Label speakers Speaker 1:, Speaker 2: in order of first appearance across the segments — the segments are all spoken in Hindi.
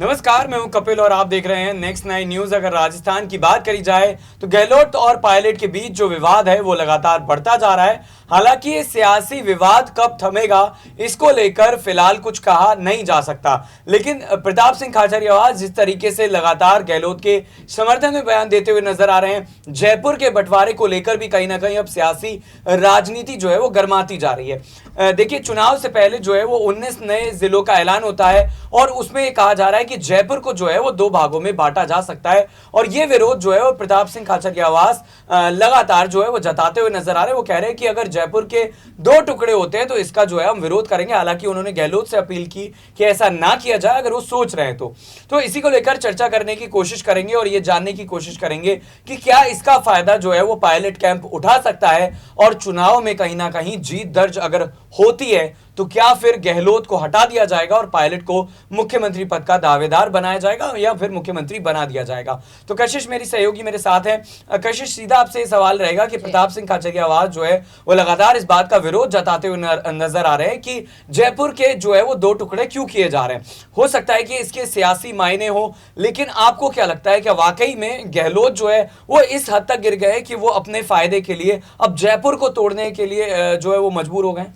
Speaker 1: नमस्कार, मैं हूं कपिल और आप देख रहे हैं नेक्स्ट 9 न्यूज। अगर राजस्थान की बात करी जाए तो गहलोत और पायलट के बीच जो विवाद है वो लगातार बढ़ता जा रहा है। हालांकि ये सियासी विवाद कब थमेगा इसको लेकर फिलहाल कुछ कहा नहीं जा सकता, लेकिन प्रताप सिंह खाचरियावास जिस तरीके से लगातार गहलोत के समर्थन में बयान देते हुए नजर आ रहे हैं, जयपुर के बंटवारे को लेकर भी कहीं ना कहीं अब सियासी राजनीति जो है वो गर्माती जा रही है। देखिए, चुनाव से पहले जो है वो 19 नए जिलों का ऐलान होता है और उसमें कहा जा रहा है कि जयपुर को जो है वो 2 भागों में बांटा जा सकता है। और ये विरोध जो है वो प्रताप सिंह खाचरियावास लगातार जो है वो जताते हुए नजर आ रहे हैं। वो कह रहे हैं कि अगर जयपुर के 2 टुकड़े होते हैं तो इसका जो है हम विरोध करेंगे। हालांकि उन्होंने गहलोत से अपील की कि ऐसा ना किया जाए अगर वो सोच रहे हैं तो इसी को लेकर चर्चा करने की कोशिश करेंगे और ये जानने की कोशिश करेंगे कि क्या इसका फायदा जो है वो पायलट कैंप उठा सकता है और चुनाव में कहीं ना कहीं जीत दर्ज अगर होती है तो क्या फिर गहलोत को हटा दिया जाएगा और पायलट को मुख्यमंत्री पद का दावेदार बनाया जाएगा या फिर मुख्यमंत्री बना दिया जाएगा। तो कशिश मेरी सहयोगी मेरे साथ है। कशिश, सीधा आपसे सवाल रहेगा कि प्रताप सिंह खाचरियावास जो है वो लगातार इस बात का विरोध जताते हुए नजर आ रहे हैं कि जयपुर के जो है वो 2 टुकड़े क्यों किए जा रहे हैं। हो सकता है कि इसके सियासी मायने हो, लेकिन आपको क्या लगता है कि वाकई में गहलोत जो है वो इस हद तक गिर गए कि वो अपने फायदे के लिए अब जयपुर को तोड़ने के लिए जो है वो मजबूर हो गए?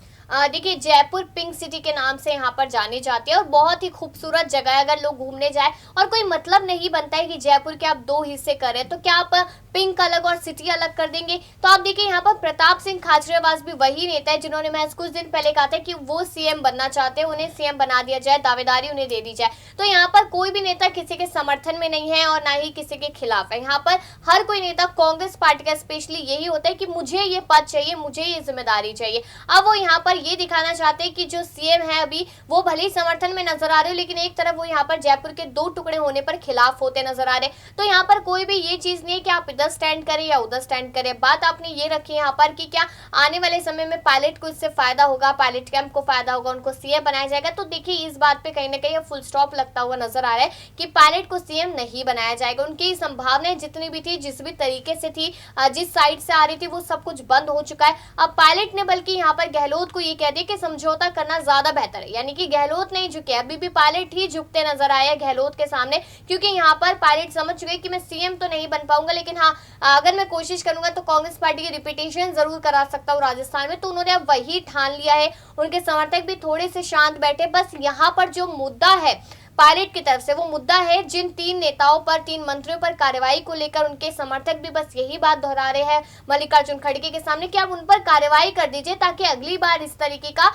Speaker 2: देखिए, जयपुर पिंक सिटी के नाम से यहाँ पर जानी जाती है और बहुत ही खूबसूरत जगह है। अगर लोग घूमने जाए और कोई मतलब नहीं बनता है कि जयपुर के आप 2 हिस्से करें, तो क्या आप पिंक अलग और सिटी अलग कर देंगे? तो आप देखिए, यहाँ पर प्रताप सिंह खाचरियावास भी वही नेता है जिन्होंने महज कुछ दिन पहले कहा था कि वो सीएम बनना चाहते हैं, उन्हें सीएम बना दिया जाए, दावेदारी उन्हें दे दी जाए। तो यहाँ पर कोई भी नेता किसी के समर्थन में नहीं है और ना ही किसी के खिलाफ है। यहाँ पर हर कोई नेता, कांग्रेस पार्टी का स्पेशली यही होता है कि मुझे ये पद चाहिए, मुझे ये जिम्मेदारी चाहिए। अब वो यहाँ पर ये दिखाना चाहते हैं कि जो सीएम है अभी वो भले ही समर्थन में नजर आ रहे हो, लेकिन एक तरफ वो यहाँ पर जयपुर के 2 टुकड़े होने पर खिलाफ होते नजर आ रहे। तो यहाँ पर कोई भी ये चीज नहीं है कि आप इधर स्टैंड करें या उधर स्टैंड करें। बात आपने ये रखी यहाँ पर कि क्या आने वाले समय में पायलट को इससे फायदा होगा, पायलट कैंप को फायदा होगा, उनको सीएम बनाया जाएगा। तो देखिए, इस बात पे कहीं ना कहीं फुल स्टॉप लगता हुआ नजर आ रहा है कि पायलट को सीएम नहीं बनाया जाएगा। उनकी संभावनाएं जितनी भी थी, जिस भी तरीके से थी, जिस साइड से आ रही थी, वो सब कुछ बंद हो चुका है। अब पायलट ने बल्कि यहाँ पर गहलोत को ये कह दिया कि समझौता करना ज्यादा बेहतर है, यानी कि गहलोत नहीं झुके, अभी भी पायलट ही झुकते नजर आए गहलोत के सामने, क्योंकि यहाँ पर पायलट समझ चुके कि मैं सीएम तो नहीं बन पाऊंगा, लेकिन हाँ, अगर मैं कोशिश करूंगा तो कांग्रेस पार्टी की रिपीटेशन जरूर करा सकता हूँ राजस्थान में। तो उन्होंने अब वही ठान लिया है। उनके समर्थक भी थोड़े से शांत बैठे। बस यहाँ पर जो मुद्दा है पायलट की तरफ से, वो मुद्दा है जिन 3 नेताओं पर, 3 मंत्रियों पर कार्रवाई को लेकर उनके समर्थक भी बस यही बात दोहरा रहे हैं मल्लिकार्जुन खड़गे के सामने कि आप उन पर कार्रवाई कर दीजिए ताकि अगली बार इस तरीके का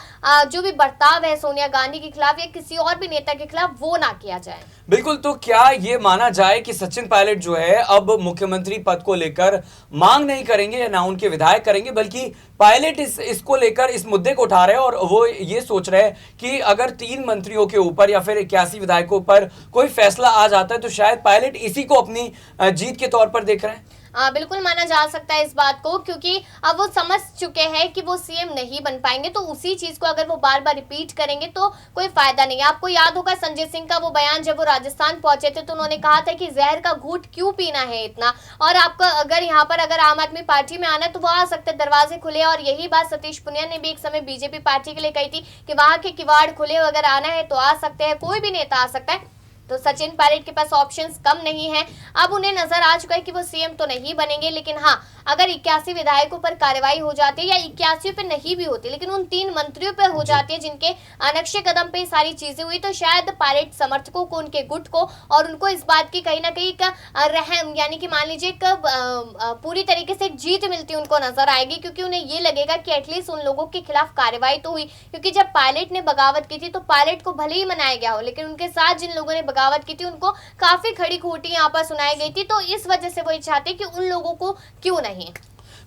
Speaker 2: जो भी बर्ताव है सोनिया गांधी के खिलाफ या किसी और भी नेता के खिलाफ वो ना किया जाए।
Speaker 1: बिल्कुल। तो क्या ये माना जाए कि सचिन पायलट जो है अब मुख्यमंत्री पद को लेकर मांग नहीं करेंगे या ना उनके विधायक करेंगे, बल्कि पायलट इसको लेकर इस मुद्दे को उठा रहे हैं और वो ये सोच रहे हैं कि अगर 3 मंत्रियों के ऊपर या फिर 81 विधायकों पर कोई फैसला आ जाता है तो शायद पायलट इसी को अपनी जीत के तौर पर देख रहे हैं?
Speaker 2: बिल्कुल माना जा सकता है इस बात को, क्योंकि अब वो समझ चुके हैं कि वो सीएम नहीं बन पाएंगे। तो उसी चीज को अगर वो बार बार रिपीट करेंगे तो कोई फायदा नहीं है। आपको याद होगा संजय सिंह का वो बयान, जब वो राजस्थान पहुंचे थे तो उन्होंने कहा था कि जहर का घूंट क्यों पीना है इतना, और आपका अगर यहाँ पर अगर आम आदमी पार्टी में आना है तो वो आ सकते, दरवाजे खुले। और यही बात सतीश पुनिया ने भी एक समय बीजेपी पार्टी के लिए कही थी कि वहां के किवाड़ खुले, अगर आना है तो आ सकते हैं, कोई भी नेता आ सकता है। तो सचिन पायलट के पास ऑप्शंस कम नहीं है। अब उन्हें नजर आ चुका है कि वो सीएम तो नहीं बनेंगे, लेकिन हाँ, अगर 81 विधायकों पर कार्रवाई हो जाती है या 81 पे नहीं भी होती, लेकिन उन 3 मंत्रियों पर हो जाती है जिनके नक्शे कदम पे सारी चीजें हुई, तो शायद पायलट समर्थकों को, उनके गुट को और उनको इस बात की कहीं ना कहीं रहम, यानी कि मान लीजिए पूरी तरीके से जीत मिलती उनको नजर आएगी, क्योंकि उन्हें ये लगेगा कि एटलीस्ट उन लोगों के खिलाफ कार्रवाई तो हुई। क्योंकि जब पायलट ने बगावत की थी तो पायलट को भले ही मनाया गया हो, लेकिन उनके साथ जिन लोगों ने बगावत की थी उनको काफी खड़ी खोटी यहाँ पर सुनाई गई थी। तो इस वजह से वो चाहते कि उन लोगों को क्यों नहीं।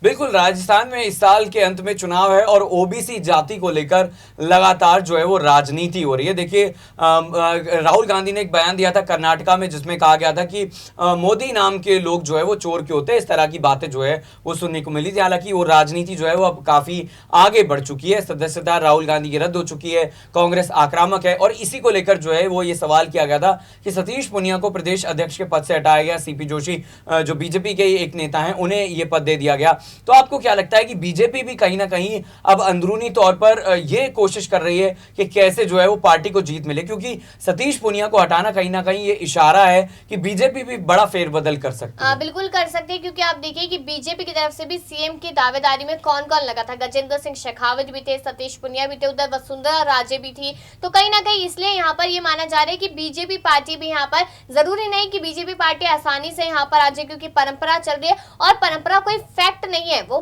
Speaker 1: बिल्कुल, राजस्थान में इस साल के अंत में चुनाव है और ओबीसी जाति को लेकर लगातार जो है वो राजनीति हो रही है। देखिए, राहुल गांधी ने एक बयान दिया था कर्नाटका में जिसमें कहा गया था कि मोदी नाम के लोग जो है वो चोर के होते हैं। इस तरह की बातें जो है वो सुनने को मिली थी। हालांकि वो राजनीति जो है वो अब काफी आगे बढ़ चुकी है, सदस्यता राहुल गांधी की रद्द हो चुकी है, कांग्रेस आक्रामक है और इसी को लेकर जो है वो ये सवाल किया गया था कि सतीश पुनिया को प्रदेश अध्यक्ष के पद से हटाया गया। सीपी जोशी जो बीजेपी के एक नेता हैं, उन्हें ये पद दे दिया गया। तो आपको क्या लगता है कि बीजेपी भी कहीं ना कहीं अब अंदरूनी तौर पर ये कोशिश कर रही है कि कैसे जो है वो पार्टी को जीत मिले, क्योंकि सतीश पूनिया को हटाना कहीं ना कहीं ये इशारा है कि बीजेपी भी बड़ा फेरबदल कर सकती है।
Speaker 2: बिल्कुल कर सकते हैं, क्योंकि आप देखिए कि बीजेपी की तरफ से भी सीएम की दावेदारी में कौन कौन लगा था। गजेंद्र सिंह शेखावत भी थे, सतीश पुनिया भी थे, उधर वसुंधरा राजे भी थी। तो कहीं ना कहीं इसलिए यहाँ पर ये माना जा रहा है कि बीजेपी पार्टी भी यहाँ पर, जरूरी नहीं कि बीजेपी पार्टी आसानी से यहाँ पर आ जाए, क्योंकि परंपरा चल रही है और परंपरा कोई फैक्ट नहीं है, वो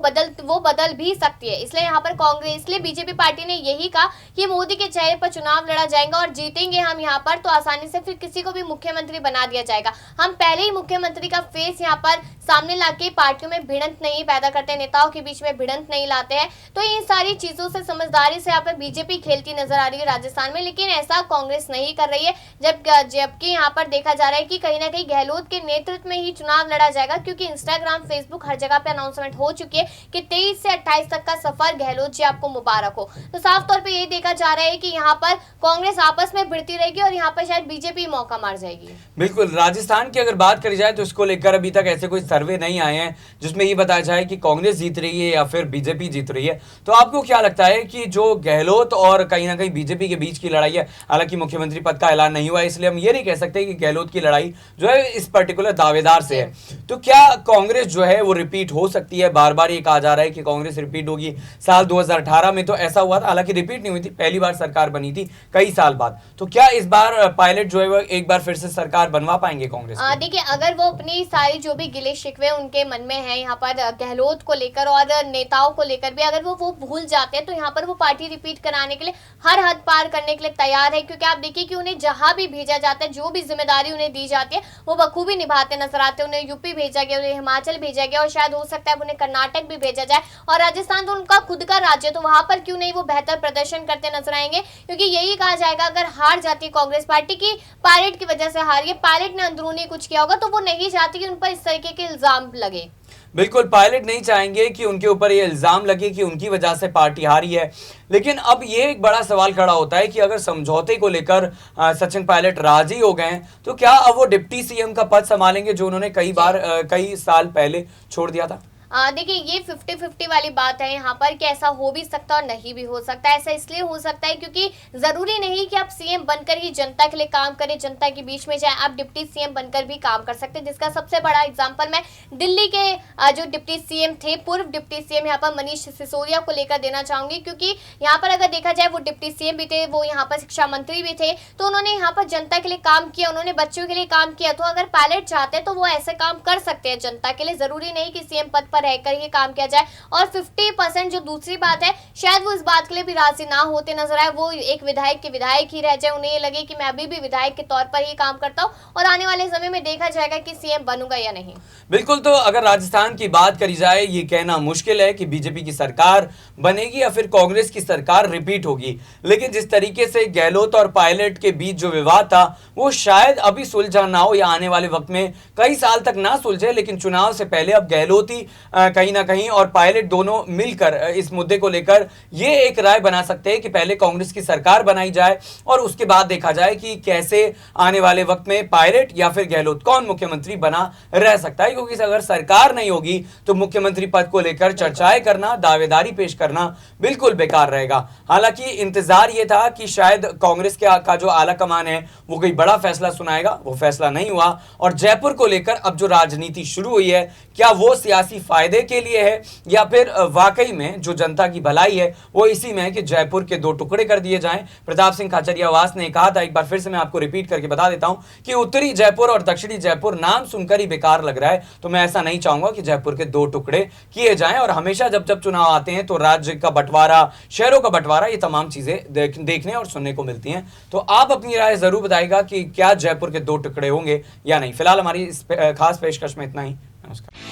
Speaker 2: बदल भी सकती है। इसलिए यहाँ पर कांग्रेस, इसलिए बीजेपी पार्टी ने यही कहा कि मोदी के चेहरे पर चुनाव लड़ा जाएगा और जीतेंगे हम यहाँ पर, तो आसानी से फिर किसी को भी मुख्यमंत्री बना दिया जाएगा। हम पहले ही मुख्यमंत्री का फेस यहाँ पर सामने लाके पार्टियों में भिड़ंत नहीं पैदा करते, नेताओं के बीच में भिड़ंत नहीं लाते हैं। तो इन सारी चीजों से समझदारी से यहाँ पर बीजेपी खेलती नजर आ रही है राजस्थान में, लेकिन ऐसा कांग्रेस नहीं कर रही है। जबकि यहाँ पर देखा जा रहा है कि कहीं ना कहीं गहलोत के नेतृत्व में ही चुनाव लड़ा जाएगा, क्योंकि इंस्टाग्राम, फेसबुक हर जगह पे अनाउंसमेंट हो चुकी है कि 23 से 28 तक का सफर गहलोत जी आपको मुबारक हो। तो साफ तौर पे यही देखा जा रहा है कि यहाँ पर कांग्रेस आपस में भिड़ती रहेगी और यहाँ पर शायद बीजेपी मौका मार जाएगी।
Speaker 1: बिल्कुल, राजस्थान की अगर बात करी जाए तो इसको लेकर अभी तक ऐसे कोई सर्वे नहीं आए हैं जिसमें ये बताया जाए कि कांग्रेस जीत रही है या फिर बीजेपी जीत रही है। तो आपको क्या लगता है कि जो गहलोत और कहीं ना कहीं बीजेपी के बीच की लड़ाई है, हालांकि मुख्यमंत्री पद का ऐलान नहीं हुआ है, इसलिए हम ये नहीं कह सकते कि गहलोत की लड़ाई जो है इस पर्टिकुलर दावेदार से है, तो क्या कांग्रेस जो है वो रिपीट हो सकती है? बार बार ये कहा जा रहा है कि कांग्रेस रिपीट होगी। साल 2018 में तो ऐसा हुआ था, हालांकि रिपीट नहीं हुई थी, पहली बार सरकार बनी थी कई साल बाद। तो क्या इस बार पायलट जो है वो एक बार फिर से सरकार बनवा पाएंगे कांग्रेस?
Speaker 2: देखिए, अगर वो अपनी सारी जो भी गिले शिकवे उनके मन में है यहाँ पर गहलोत को लेकर और नेताओं को लेकर भी, अगर वो भूल जाते हैं, तो यहाँ पर वो पार्टी रिपीट कराने के लिए हर हद पार करने के लिए तैयार है। क्योंकि आप देखिए कि उन्हें जहां भी भेजा जाता है, जो भी जिम्मेदारी उन्हें दी जाती है, वो बखूबी निभाते नजर आते हैं। उन्हें यूपी भेजा गया, उन्हें हिमाचल भेजा गया और शायद हो सकता है उन्हें कर्नाटक भी भेजा जाए, और राजस्थान तो उनका खुद का राज्य, तो वहां पर क्यों नहीं वो बेहतर प्रदर्शन करते नजर आएंगे। क्योंकि यही कहा जाएगा, अगर हार जाती है कांग्रेस पार्टी की पायलट की वजह से हारी है, पायलट ने अंदरूनी कुछ किया होगा, तो वो नहीं चाहती कि उन पर इस तरीके के इल्जाम लगे।
Speaker 1: बिल्कुल, पायलट नहीं चाहेंगे कि उनके ऊपर ये इल्जाम लगे कि उनकी वजह से पार्टी हारी है। लेकिन अब ये एक बड़ा सवाल खड़ा होता है कि अगर समझौते को लेकर सचिन पायलट राजी हो गए हैं, तो क्या अब वो डिप्टी सीएम का पद संभालेंगे जो उन्होंने कई साल पहले छोड़ दिया था?
Speaker 2: देखिए, ये 50-50 वाली बात है यहाँ पर कि ऐसा हो भी सकता है और नहीं भी हो सकता है। ऐसा इसलिए हो सकता है क्योंकि जरूरी नहीं कि आप सीएम बनकर ही जनता के लिए काम करें, जनता के बीच में जाए। आप डिप्टी सीएम बनकर भी काम कर सकते हैं, जिसका सबसे बड़ा एग्जांपल मैं दिल्ली के जो डिप्टी सीएम थे, पूर्व डिप्टी सीएम यहाँ पर मनीष सिसोदिया को लेकर देना चाहूंगी। क्योंकि यहाँ पर अगर देखा जाए, वो डिप्टी सीएम भी थे, वो यहाँ पर शिक्षा मंत्री भी थे, तो उन्होंने यहाँ पर जनता के लिए काम किया, उन्होंने बच्चों के लिए काम किया। तो अगर पायलट चाहते हैं तो वो ऐसे काम कर सकते हैं जनता के लिए, जरूरी नहीं कि सीएम पद पर रहकर ही काम किया जाए। और 50% जो दूसरी बात है, शायद वो इस बात के लिए भी राजी ना होते नजर आए, वो एक विधायक के विधायक ही रह जाए, उन्हें ये लगे कि मैं अभी भी विधायक के तौर पर ही काम करता हूं और आने वाले समय में देखा जाएगा कि सीएम बनूंगा या नहीं।
Speaker 1: बिल्कुल, तो अगर राजस्थान की बात करी जाए, ये कहना मुश्किल है कि बीजेपी की सरकार बनेगी या फिर कांग्रेस की सरकार रिपीट होगी। लेकिन जिस तरीके से गहलोत और पायलट के बीच जो विवाद था, वो शायद अभी सुलझा ना हो या आने वाले वक्त में कई साल तक ना सुलझे, लेकिन चुनाव से पहले अब गहलोत ही कहीं ना कहीं और पायलट दोनों मिलकर इस मुद्दे को लेकर ये एक राय बना सकते हैं कि पहले कांग्रेस की सरकार बनाई जाए और उसके बाद देखा जाए कि कैसे आने वाले वक्त में पायलट या फिर गहलोत कौन मुख्यमंत्री बना रह सकता है। क्योंकि अगर सरकार नहीं होगी तो मुख्यमंत्री पद को लेकर चर्चाएं करना, दावेदारी पेश करना बिल्कुल बेकार रहेगा। हालांकि इंतजार ये था कि शायद कांग्रेस का जो आला कमान है वो कोई बड़ा फैसला सुनाएगा, वो फैसला नहीं हुआ। और जयपुर को लेकर अब जो राजनीति शुरू हुई है, क्या वो सियासी फायदे के लिए है या फिर वाकई में जो जनता की भलाई है वो इसी में है कि जयपुर के दो टुकड़े कर दिए जाएं? प्रताप सिंह खाचरियावास ने कहा था, एक बार फिर से मैं आपको रिपीट करके बता देता हूं, कि उत्तरी जयपुर और दक्षिणी जयपुर नाम सुनकर ही बेकार लग रहा है। तो मैं ऐसा नहीं चाहूंगा कि जयपुर के दो टुकड़े किए जाएं। और हमेशा जब जब चुनाव आते हैं तो राज्य का बंटवारा, शहरों का बंटवारा, ये तमाम चीजें देखने और सुनने को मिलती हैं। तो आप अपनी राय जरूर बताइएगा कि क्या जयपुर के दो टुकड़े होंगे या नहीं। फिलहाल हमारी इस खास पेशकश में इतना ही। नमस्कार।